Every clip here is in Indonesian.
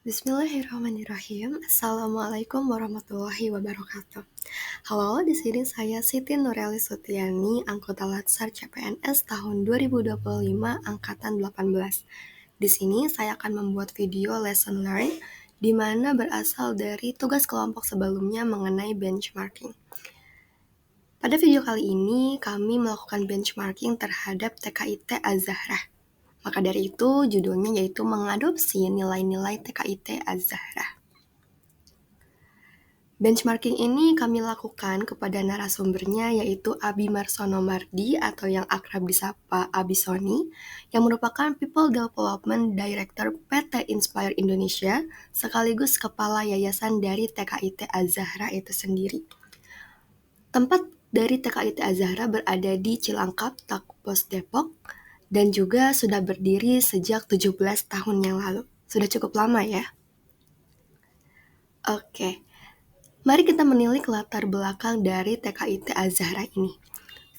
Bismillahirrahmanirrahim. Assalamualaikum warahmatullahi wabarakatuh. Halo, di sini saya Siti Nureli Sutiani, anggota Latsar CPNS tahun 2025 angkatan 18. Di sini saya akan membuat video lesson learn di mana berasal dari tugas kelompok sebelumnya mengenai benchmarking. Pada video kali ini kami melakukan benchmarking terhadap TKIT Az-Zahrah. Maka dari itu, judulnya yaitu mengadopsi nilai-nilai TKIT Az-Zahrah. Benchmarking ini kami lakukan kepada narasumbernya yaitu Abi Marsono Mardi atau yang akrab disapa Abi Soni, yang merupakan People Development Director PT Inspire Indonesia, sekaligus Kepala Yayasan dari TKIT Az-Zahrah itu sendiri. Tempat dari TKIT Az-Zahrah berada di Cilangkap, Takpos Depok, dan juga sudah berdiri sejak 17 tahun yang lalu. Sudah cukup lama ya? Oke, mari kita menilik latar belakang dari TKIT Az-Zahrah ini.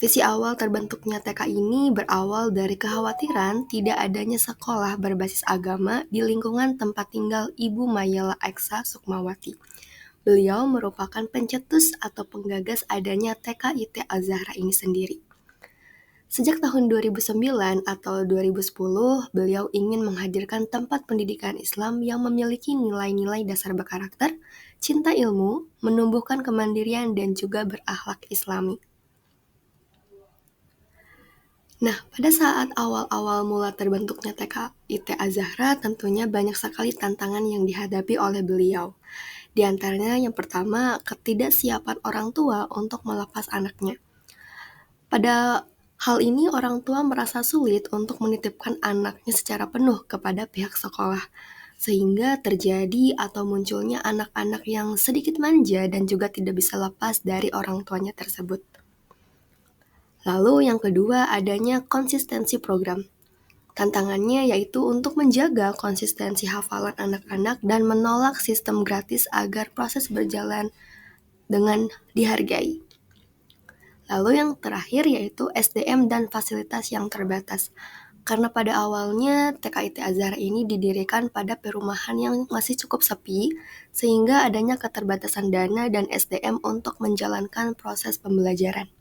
Visi awal terbentuknya TK ini berawal dari kekhawatiran tidak adanya sekolah berbasis agama di lingkungan tempat tinggal Ibu Mayela Eksa Sukmawati. Beliau merupakan pencetus atau penggagas adanya TKIT Az-Zahrah ini sendiri. Sejak tahun 2009 atau 2010, beliau ingin menghadirkan tempat pendidikan Islam yang memiliki nilai-nilai dasar berkarakter, cinta ilmu, menumbuhkan kemandirian, dan juga berakhlak Islami. Nah, pada saat awal-awal mula terbentuknya TKIT Az-Zahrah, tentunya banyak sekali tantangan yang dihadapi oleh beliau. Di antaranya yang pertama, ketidaksiapan orang tua untuk melepas anaknya. Pada hal ini, orang tua merasa sulit untuk menitipkan anaknya secara penuh kepada pihak sekolah, sehingga terjadi atau munculnya anak-anak yang sedikit manja dan juga tidak bisa lepas dari orang tuanya tersebut. Lalu yang kedua, adanya konsistensi program. Tantangannya yaitu untuk menjaga konsistensi hafalan anak-anak dan menolak sistem gratis agar proses berjalan dengan dihargai. Lalu yang terakhir yaitu SDM dan fasilitas yang terbatas. Karena pada awalnya TKIT Az-Zahrah ini didirikan pada perumahan yang masih cukup sepi, sehingga adanya keterbatasan dana dan SDM untuk menjalankan proses pembelajaran.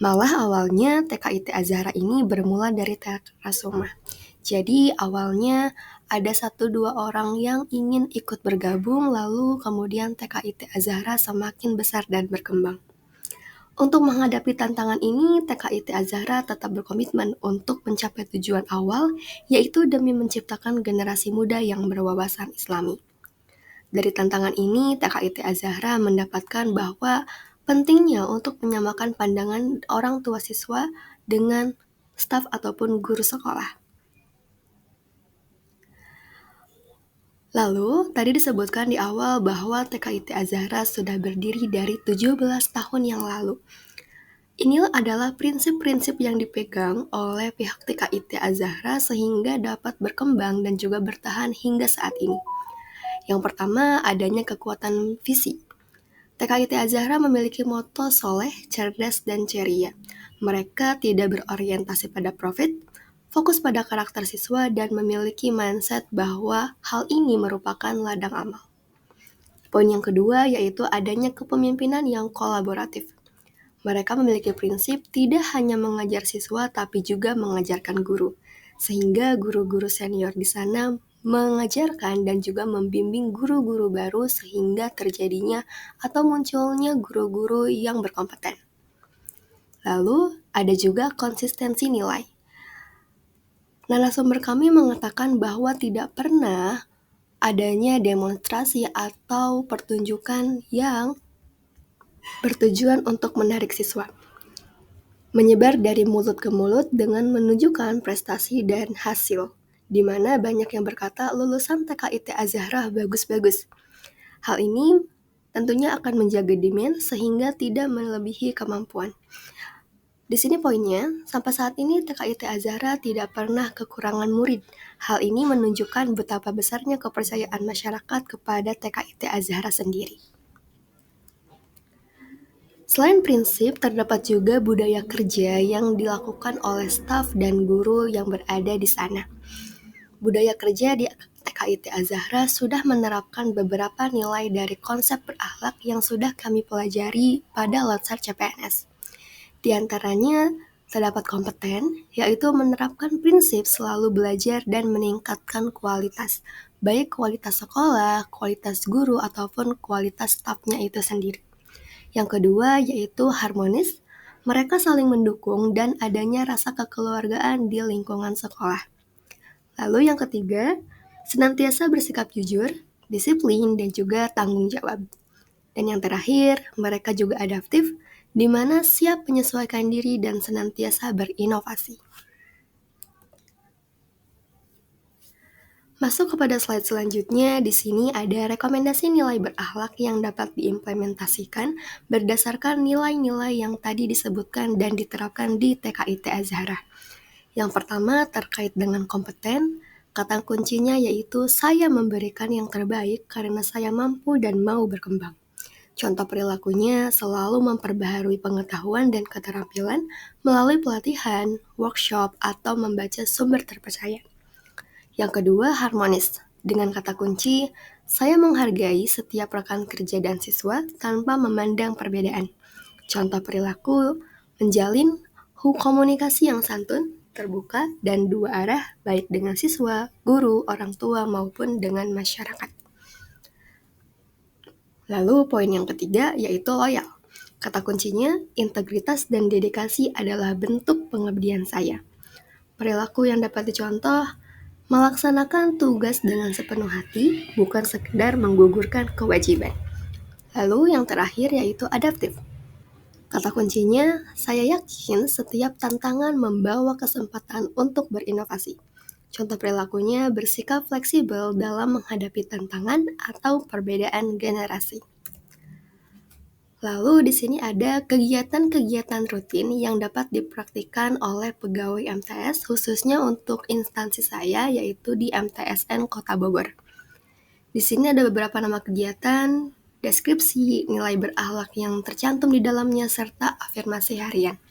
Malah awalnya TKIT Az-Zahrah ini bermula dari teras rumah. Jadi awalnya ada 1-2 orang yang ingin ikut bergabung, lalu kemudian TKIT Az-Zahrah semakin besar dan berkembang. Untuk menghadapi tantangan ini, TKIT Az-Zahrah tetap berkomitmen untuk mencapai tujuan awal, yaitu demi menciptakan generasi muda yang berwawasan Islami. Dari tantangan ini, TKIT Az-Zahrah mendapatkan bahwa pentingnya untuk menyamakan pandangan orang tua siswa dengan staf ataupun guru sekolah. Lalu, tadi disebutkan di awal bahwa TKIT Az-Zahrah sudah berdiri dari 17 tahun yang lalu. Ini adalah prinsip-prinsip yang dipegang oleh pihak TKIT Az-Zahrah sehingga dapat berkembang dan juga bertahan hingga saat ini. Yang pertama, adanya kekuatan visi. TKIT Az-Zahrah memiliki moto soleh, cerdas, dan ceria. Mereka tidak berorientasi pada profit, fokus pada karakter siswa, dan memiliki mindset bahwa hal ini merupakan ladang amal. Poin yang kedua yaitu adanya kepemimpinan yang kolaboratif. Mereka memiliki prinsip tidak hanya mengajar siswa tapi juga mengajarkan guru, sehingga guru-guru senior di sana mengajarkan dan juga membimbing guru-guru baru sehingga terjadinya atau munculnya guru-guru yang berkompeten. Lalu ada juga konsistensi nilai. Narasumber kami mengatakan bahwa tidak pernah adanya demonstrasi atau pertunjukan yang bertujuan untuk menarik siswa, menyebar dari mulut ke mulut dengan menunjukkan prestasi dan hasil, di mana banyak yang berkata lulusan TKIT Az-Zahrah bagus-bagus. Hal ini tentunya akan menjaga demand sehingga tidak melebihi kemampuan. Di sini poinnya, sampai saat ini TKIT Az-Zahrah tidak pernah kekurangan murid. Hal ini menunjukkan betapa besarnya kepercayaan masyarakat kepada TKIT Az-Zahrah sendiri. Selain prinsip, terdapat juga budaya kerja yang dilakukan oleh staf dan guru yang berada di sana. Budaya kerja di TK TKIT Az-Zahra sudah menerapkan beberapa nilai dari konsep berakhlak yang sudah kami pelajari pada Lotsar CPNS. Di antaranya, terdapat kompeten, yaitu menerapkan prinsip selalu belajar dan meningkatkan kualitas, baik kualitas sekolah, kualitas guru, ataupun kualitas stafnya itu sendiri. Yang kedua yaitu harmonis, mereka saling mendukung dan adanya rasa kekeluargaan di lingkungan sekolah. Lalu yang ketiga, senantiasa bersikap jujur, disiplin, dan juga tanggung jawab. Dan yang terakhir, mereka juga adaptif, di mana siap menyesuaikan diri dan senantiasa berinovasi. Masuk kepada slide selanjutnya, di sini ada rekomendasi nilai berakhlak yang dapat diimplementasikan berdasarkan nilai-nilai yang tadi disebutkan dan diterapkan di TKIT Az-Zahra. Yang pertama terkait dengan kompeten, kata kuncinya yaitu saya memberikan yang terbaik karena saya mampu dan mau berkembang. Contoh perilakunya selalu memperbaharui pengetahuan dan keterampilan melalui pelatihan, workshop, atau membaca sumber terpercaya. Yang kedua, harmonis. Dengan kata kunci, saya menghargai setiap rekan kerja dan siswa tanpa memandang perbedaan. Contoh perilaku, menjalin komunikasi yang santun, terbuka, dan dua arah baik dengan siswa, guru, orang tua, maupun dengan masyarakat. Lalu poin yang ketiga yaitu loyal. Kata kuncinya, integritas dan dedikasi adalah bentuk pengabdian saya. Perilaku yang dapat dicontoh, melaksanakan tugas dengan sepenuh hati, bukan sekedar menggugurkan kewajiban. Lalu yang terakhir yaitu adaptif. Kata kuncinya, saya yakin setiap tantangan membawa kesempatan untuk berinovasi. Contoh perilakunya bersikap fleksibel dalam menghadapi tantangan atau perbedaan generasi. Lalu di sini ada kegiatan-kegiatan rutin yang dapat dipraktikkan oleh pegawai MTS khususnya untuk instansi saya yaitu di MTSN Kota Bogor. Di sini ada beberapa nama kegiatan, deskripsi, nilai berakhlak yang tercantum di dalamnya serta afirmasi harian.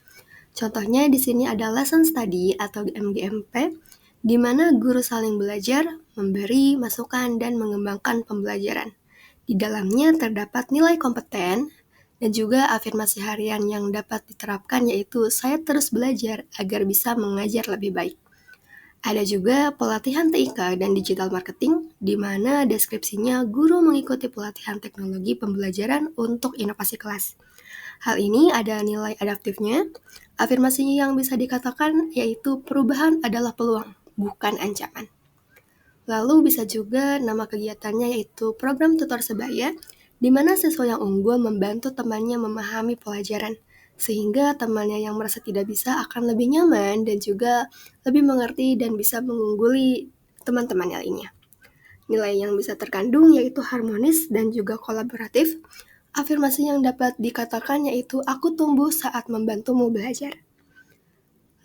Contohnya di sini ada lesson study atau MGMP di mana guru saling belajar, memberi masukan dan mengembangkan pembelajaran. Di dalamnya terdapat nilai kompeten dan juga afirmasi harian yang dapat diterapkan yaitu saya terus belajar agar bisa mengajar lebih baik. Ada juga pelatihan TIK dan digital marketing, di mana deskripsinya guru mengikuti pelatihan teknologi pembelajaran untuk inovasi kelas. Hal ini ada nilai adaptifnya, afirmasinya yang bisa dikatakan yaitu perubahan adalah peluang, bukan ancaman. Lalu bisa juga nama kegiatannya yaitu program tutor sebaya, di mana siswa yang unggul membantu temannya memahami pelajaran, sehingga temannya yang merasa tidak bisa akan lebih nyaman dan juga lebih mengerti dan bisa mengungguli teman-teman lainnya. Nilai yang bisa terkandung yaitu harmonis dan juga kolaboratif. Afirmasi yang dapat dikatakan yaitu aku tumbuh saat membantumu belajar.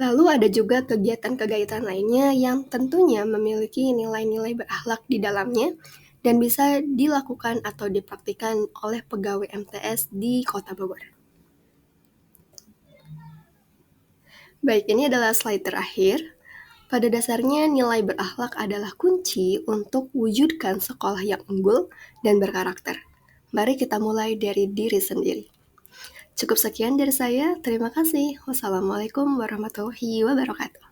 Lalu ada juga kegiatan-kegiatan lainnya yang tentunya memiliki nilai-nilai berakhlak di dalamnya dan bisa dilakukan atau dipraktikkan oleh pegawai MTS di Kota Bogor. Baik, ini adalah slide terakhir. Pada dasarnya, nilai berakhlak adalah kunci untuk wujudkan sekolah yang unggul dan berkarakter. Mari kita mulai dari diri sendiri. Cukup sekian dari saya. Terima kasih. Wassalamualaikum warahmatullahi wabarakatuh.